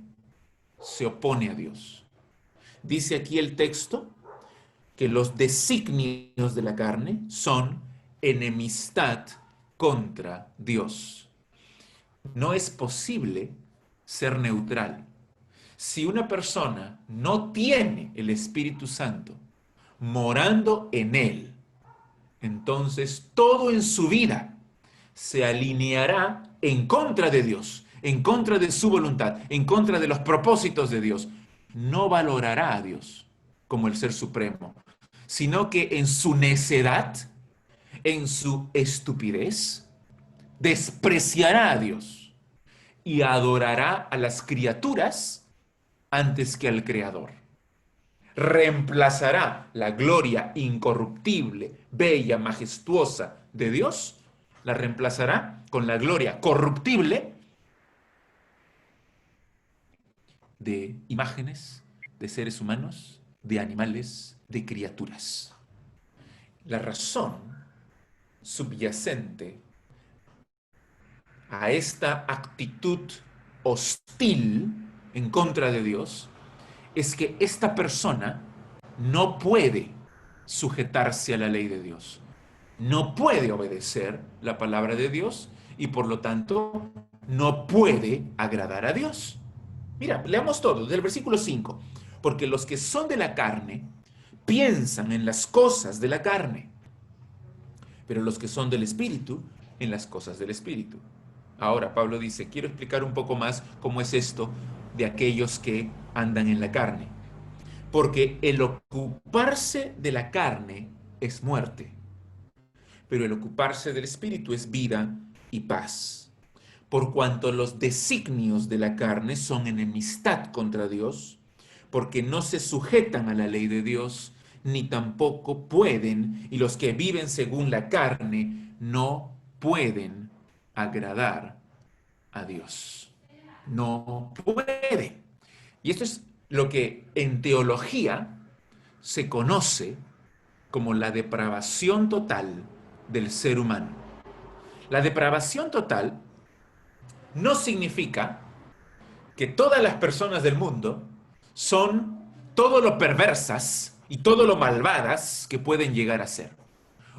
A: se opone a Dios. Dice aquí el texto que los designios de la carne son enemistad contra Dios. No es posible ser neutral. Si una persona no tiene el Espíritu Santo morando en él, entonces todo en su vida se alineará en contra de Dios, en contra de su voluntad, en contra de los propósitos de Dios. No valorará a Dios como el Ser Supremo, sino que en su necedad, en su estupidez, despreciará a Dios y adorará a las criaturas antes que al Creador. Reemplazará la gloria incorruptible, bella, majestuosa de Dios, la reemplazará con la gloria corruptible de imágenes, de seres humanos, de animales, de criaturas. La razón subyacente a esta actitud hostil en contra de Dios es que esta persona no puede sujetarse a la ley de Dios, no puede obedecer la palabra de Dios y por lo tanto no puede agradar a Dios. Mira, leamos todo, del versículo 5. Porque los que son de la carne piensan en las cosas de la carne, pero los que son del Espíritu, en las cosas del Espíritu. Ahora, Pablo dice, quiero explicar un poco más cómo es esto de aquellos que andan en la carne. Porque el ocuparse de la carne es muerte, pero el ocuparse del Espíritu es vida y paz. Por cuanto los designios de la carne son enemistad contra Dios, porque no se sujetan a la ley de Dios, ni tampoco pueden, y los que viven según la carne no pueden agradar a Dios. No puede. Y esto es lo que en teología se conoce como la depravación total del ser humano. La depravación total no significa que todas las personas del mundo son todo lo perversas y todo lo malvadas que pueden llegar a ser,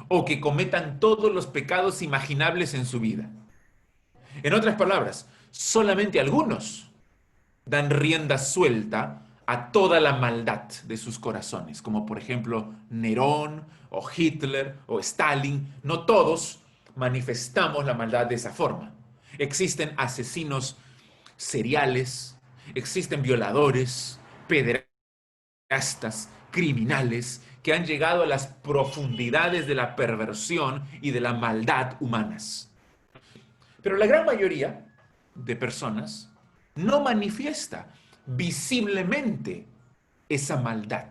A: o que cometan todos los pecados imaginables en su vida. En otras palabras, solamente algunos dan rienda suelta a toda la maldad de sus corazones, como por ejemplo Nerón o Hitler o Stalin. No todos manifestamos la maldad de esa forma. Existen asesinos seriales, existen violadores, pederastas, criminales que han llegado a las profundidades de la perversión y de la maldad humanas. Pero la gran mayoría de personas no manifiesta visiblemente esa maldad.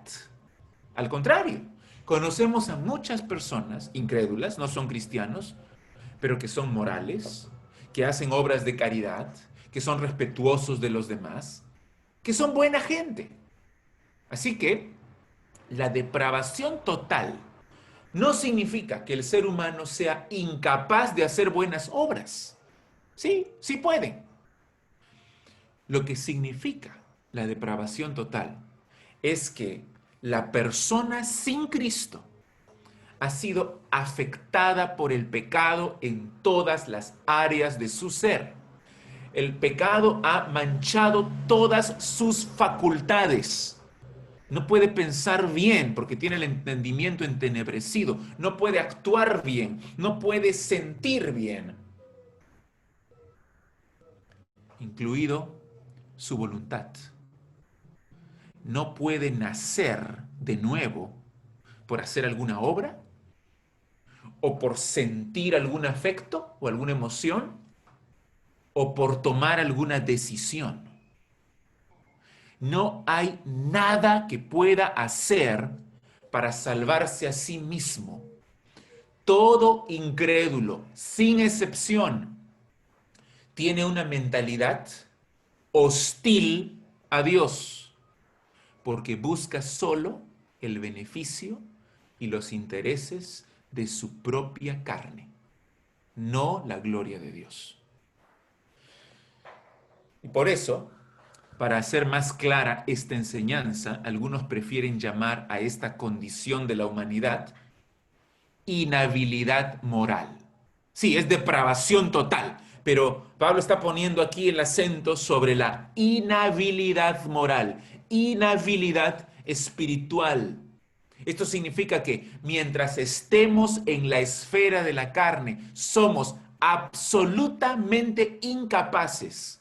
A: Al contrario, conocemos a muchas personas incrédulas, no son cristianos, pero que son morales, que hacen obras de caridad, que son respetuosos de los demás, que son buena gente. Así que la depravación total no significa que el ser humano sea incapaz de hacer buenas obras. Sí, sí puede. Lo que significa la depravación total es que la persona sin Cristo ha sido afectada por el pecado en todas las áreas de su ser. El pecado ha manchado todas sus facultades. No puede pensar bien porque tiene el entendimiento entenebrecido. No puede actuar bien. No puede sentir bien. Incluido su voluntad. No puede nacer de nuevo por hacer alguna obra o por sentir algún afecto o alguna emoción o por tomar alguna decisión. No hay nada que pueda hacer para salvarse a sí mismo. Todo incrédulo, sin excepción, tiene una mentalidad hostil a Dios, porque busca solo el beneficio y los intereses de su propia carne, no la gloria de Dios. Y por eso, para hacer más clara esta enseñanza, algunos prefieren llamar a esta condición de la humanidad inhabilidad moral. Sí, es depravación total, pero Pablo está poniendo aquí el acento sobre la inhabilidad moral, inhabilidad espiritual. Esto significa que mientras estemos en la esfera de la carne, somos absolutamente incapaces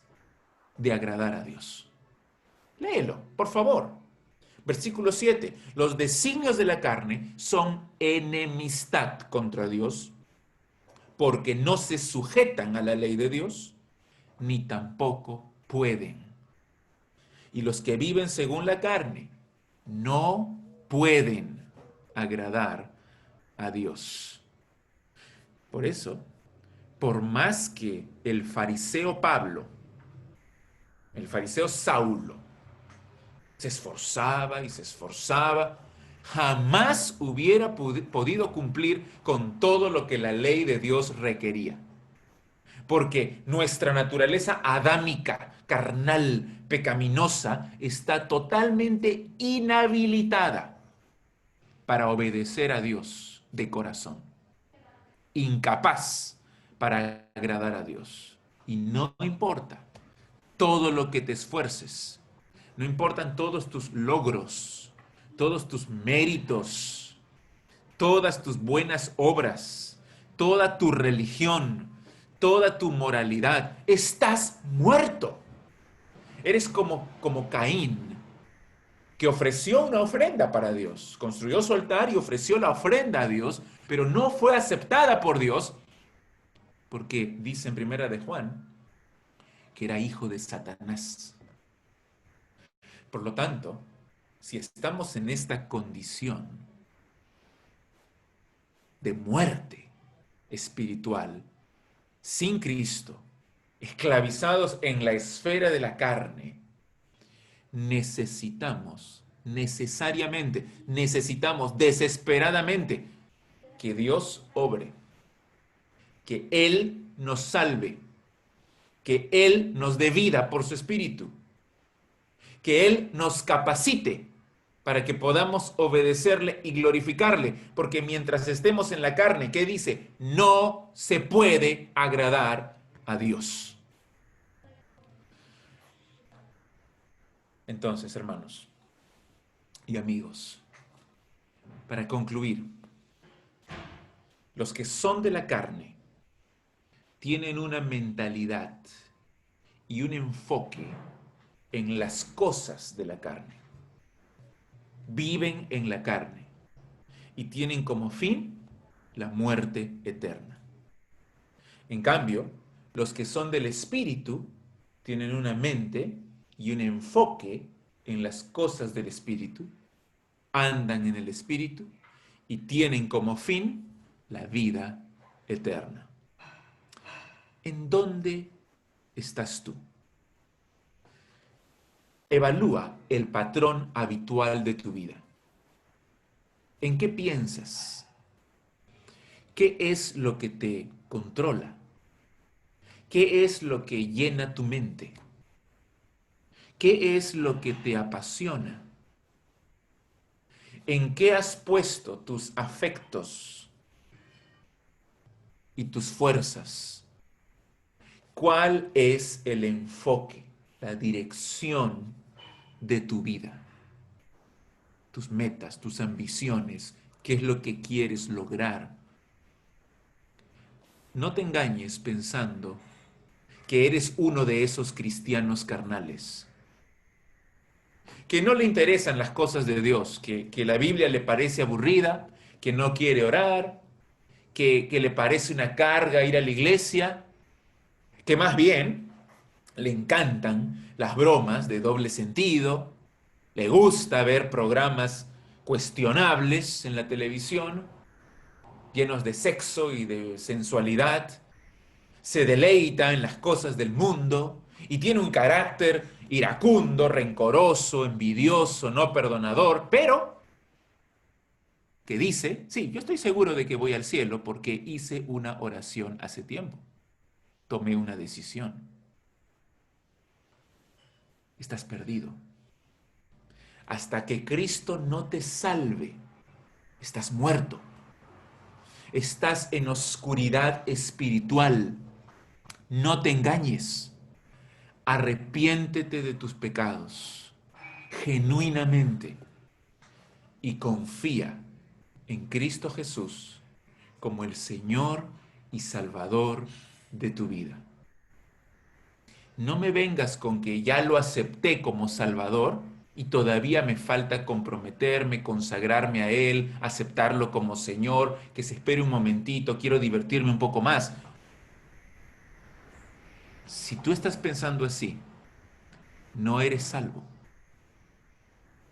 A: de agradar a Dios. Léelo, por favor. Versículo 7. Los designios de la carne son enemistad contra Dios, porque no se sujetan a la ley de Dios, ni tampoco pueden. Y los que viven según la carne no pueden agradar a Dios. Por eso, por más que el fariseo Pablo, el fariseo Saulo, se esforzaba y se esforzaba, jamás hubiera podido cumplir con todo lo que la ley de Dios requería. Porque nuestra naturaleza adámica, carnal, pecaminosa, está totalmente inhabilitada para obedecer a Dios de corazón. Incapaz para agradar a Dios. Y no importa todo lo que te esfuerces. No importan todos tus logros, todos tus méritos, todas tus buenas obras, toda tu religión, toda tu moralidad. Estás muerto. Eres como Caín, que ofreció una ofrenda para Dios. Construyó su altar y ofreció la ofrenda a Dios, pero no fue aceptada por Dios, porque dice en Primera de Juan que era hijo de Satanás. Por lo tanto, si estamos en esta condición de muerte espiritual, sin Cristo, esclavizados en la esfera de la carne, necesitamos desesperadamente que Dios obre, que Él nos salve, que Él nos dé vida por su Espíritu, que Él nos capacite para que podamos obedecerle y glorificarle, porque mientras estemos en la carne, ¿qué dice? No se puede agradar a Dios. Entonces, hermanos y amigos, para concluir, los que son de la carne tienen una mentalidad y un enfoque en las cosas de la carne. Viven en la carne y tienen como fin la muerte eterna. En cambio, los que son del Espíritu tienen una mente y un enfoque en las cosas del Espíritu, andan en el Espíritu y tienen como fin la vida eterna. ¿En dónde estás tú? Evalúa el patrón habitual de tu vida. ¿En qué piensas? ¿Qué es lo que te controla? ¿Qué es lo que llena tu mente? ¿Qué es lo que te apasiona? ¿En qué has puesto tus afectos y tus fuerzas? ¿Cuál es el enfoque, la dirección de tu vida? Tus metas, tus ambiciones, ¿qué es lo que quieres lograr? No te engañes pensando que eres uno de esos cristianos carnales, que no le interesan las cosas de Dios, que la Biblia le parece aburrida, que no quiere orar, que le parece una carga ir a la iglesia, que más bien le encantan las bromas de doble sentido, le gusta ver programas cuestionables en la televisión, llenos de sexo y de sensualidad, se deleita en las cosas del mundo y tiene un carácter iracundo, rencoroso, envidioso, no perdonador, pero que dice, sí, yo estoy seguro de que voy al cielo porque hice una oración hace tiempo, tomé una decisión. Estás perdido. Hasta que Cristo no te salve, estás muerto. Estás en oscuridad espiritual. No te engañes. Arrepiéntete de tus pecados genuinamente y confía en Cristo Jesús como el Señor y Salvador de tu vida. No me vengas con que ya lo acepté como Salvador y todavía me falta comprometerme, consagrarme a Él, aceptarlo como Señor, que se espere un momentito, quiero divertirme un poco más. Si tú estás pensando así, no eres salvo.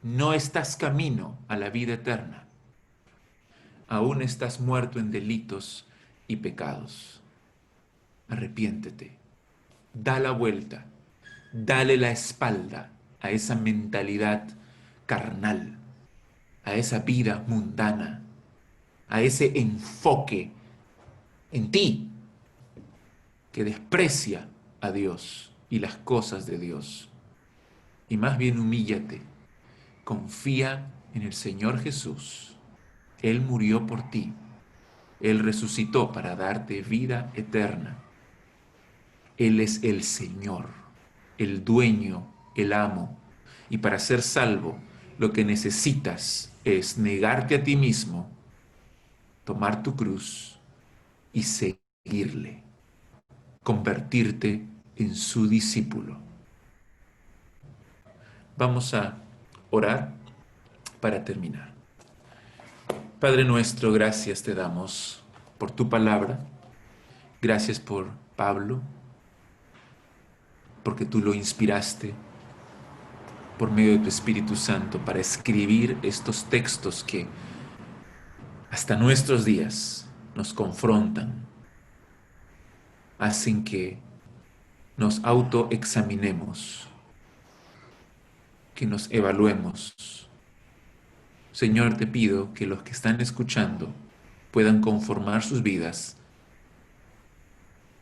A: No estás camino a la vida eterna. Aún estás muerto en delitos y pecados. Arrepiéntete. Da la vuelta. Dale la espalda a esa mentalidad carnal, a esa vida mundana, a ese enfoque en ti que desprecia a Dios y las cosas de Dios. Y más bien humíllate. Confía en el Señor Jesús. Él murió por ti. Él resucitó para darte vida eterna. Él es el Señor, el dueño, el amo. Y para ser salvo, lo que necesitas es negarte a ti mismo, tomar tu cruz y seguirle, convertirte en su discípulo. Vamos a orar para terminar. Padre nuestro, gracias te damos por tu palabra. Gracias por Pablo, porque tú lo inspiraste por medio de tu Espíritu Santo para escribir estos textos que hasta nuestros días nos confrontan, hacen que nos autoexaminemos, que nos evaluemos. Señor, te pido que los que están escuchando puedan conformar sus vidas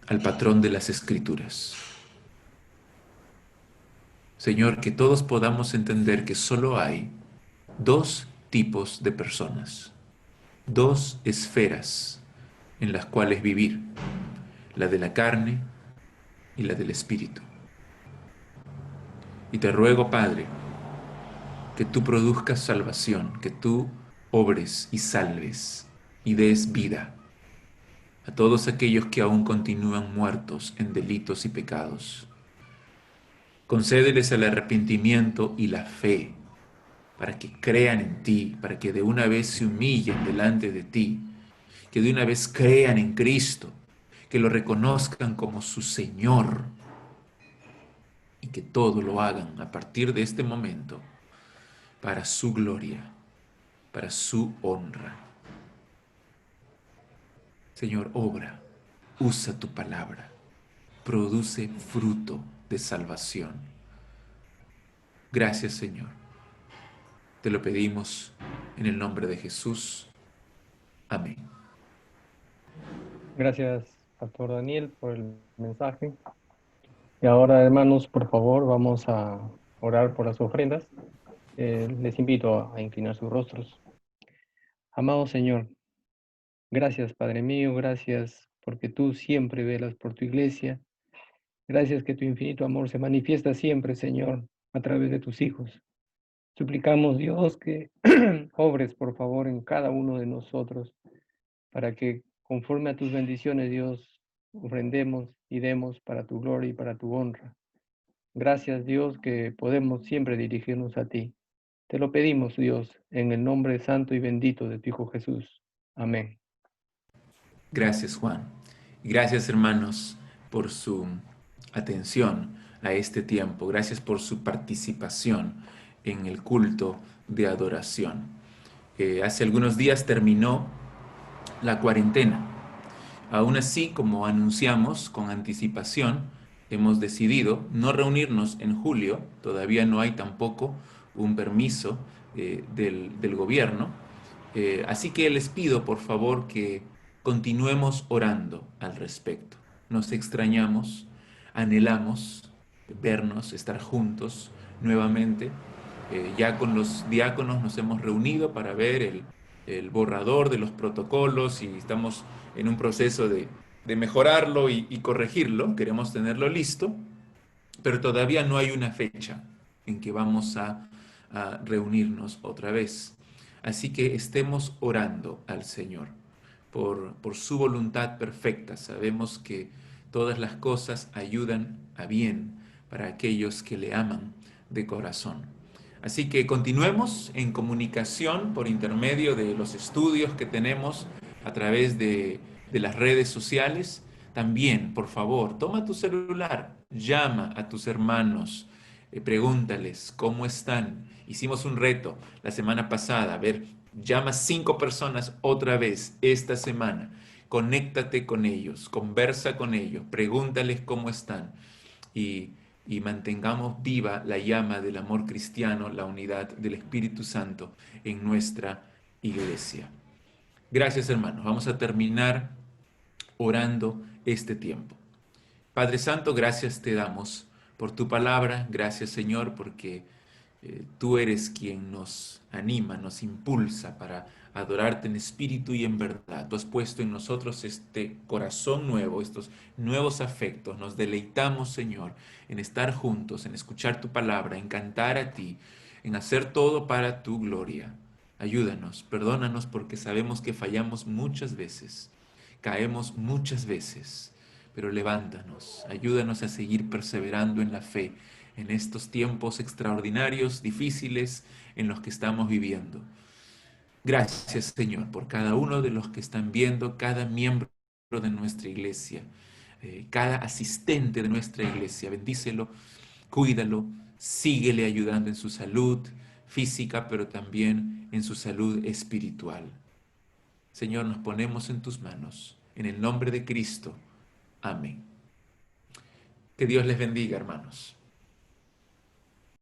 A: al patrón de las Escrituras. Señor, que todos podamos entender que solo hay dos tipos de personas, dos esferas en las cuales vivir, la de la carne y la del Espíritu. Y te ruego, Padre, que tú produzcas salvación, que tú obres y salves y des vida a todos aquellos que aún continúan muertos en delitos y pecados. Concédeles el arrepentimiento y la fe para que crean en ti, para que de una vez se humillen delante de ti, que de una vez crean en Cristo, que lo reconozcan como su Señor y que todo lo hagan a partir de este momento para su gloria, para su honra. Señor, obra, usa tu palabra, produce fruto de salvación. Gracias, Señor. Te lo pedimos en el nombre de Jesús. Amén.
D: Gracias, Pastor Daniel, por el mensaje. Y ahora, hermanos, por favor, vamos a orar por las ofrendas. Les invito a inclinar sus rostros. Amado Señor, gracias, Padre mío, gracias porque tú siempre velas por tu iglesia. Gracias que tu infinito amor se manifiesta siempre, Señor, a través de tus hijos. Suplicamos, Dios, que obres, por favor, en cada uno de nosotros, para que, conforme a tus bendiciones, Dios, ofrendemos y demos para tu gloria y para tu honra. Gracias, Dios, que podemos siempre dirigirnos a ti. Te lo pedimos, Dios, en el nombre santo y bendito de tu Hijo Jesús. Amén.
A: Gracias, Juan. Y gracias, hermanos, por su atención a este tiempo. Gracias por su participación en el culto de adoración. Hace algunos días terminó la cuarentena. Aún así, como anunciamos con anticipación, hemos decidido no reunirnos en julio. Todavía no hay tampoco un permiso del gobierno. Así que les pido, por favor, que continuemos orando al respecto. Nos extrañamos, anhelamos vernos, estar juntos nuevamente. Ya con los diáconos nos hemos reunido para ver el borrador de los protocolos y estamos en un proceso de mejorarlo y corregirlo. Queremos tenerlo listo, pero todavía no hay una fecha en que vamos a reunirnos otra vez. Así que estemos orando al Señor por su voluntad perfecta. Sabemos que todas las cosas ayudan a bien para aquellos que le aman de corazón. Así que continuemos en comunicación por intermedio de los estudios que tenemos a través de las redes sociales. También, por favor, toma tu celular, llama a tus hermanos, pregúntales cómo están. Hicimos un reto la semana pasada, a ver, llama 5 personas otra vez esta semana, conéctate con ellos, conversa con ellos, pregúntales cómo están y mantengamos viva la llama del amor cristiano, la unidad del Espíritu Santo en nuestra iglesia. Gracias, hermanos. Vamos a terminar orando este tiempo. Padre Santo, gracias te damos por tu palabra. Gracias, Señor, porque tú eres quien nos anima, nos impulsa para adorarte en espíritu y en verdad. Tú has puesto en nosotros este corazón nuevo, estos nuevos afectos. Nos deleitamos, Señor, en estar juntos, en escuchar tu palabra, en cantar a ti, en hacer todo para tu gloria. Ayúdanos, perdónanos porque sabemos que fallamos muchas veces, caemos muchas veces, pero levántanos, ayúdanos a seguir perseverando en la fe, en estos tiempos extraordinarios, difíciles en los que estamos viviendo. Gracias, Señor, por cada uno de los que están viendo, cada miembro de nuestra iglesia, cada asistente de nuestra iglesia. Bendícelo, cuídalo, síguele ayudando en su salud física, pero también en su salud espiritual. Señor, nos ponemos en tus manos, en el nombre de Cristo. Amén. Que Dios les bendiga, hermanos.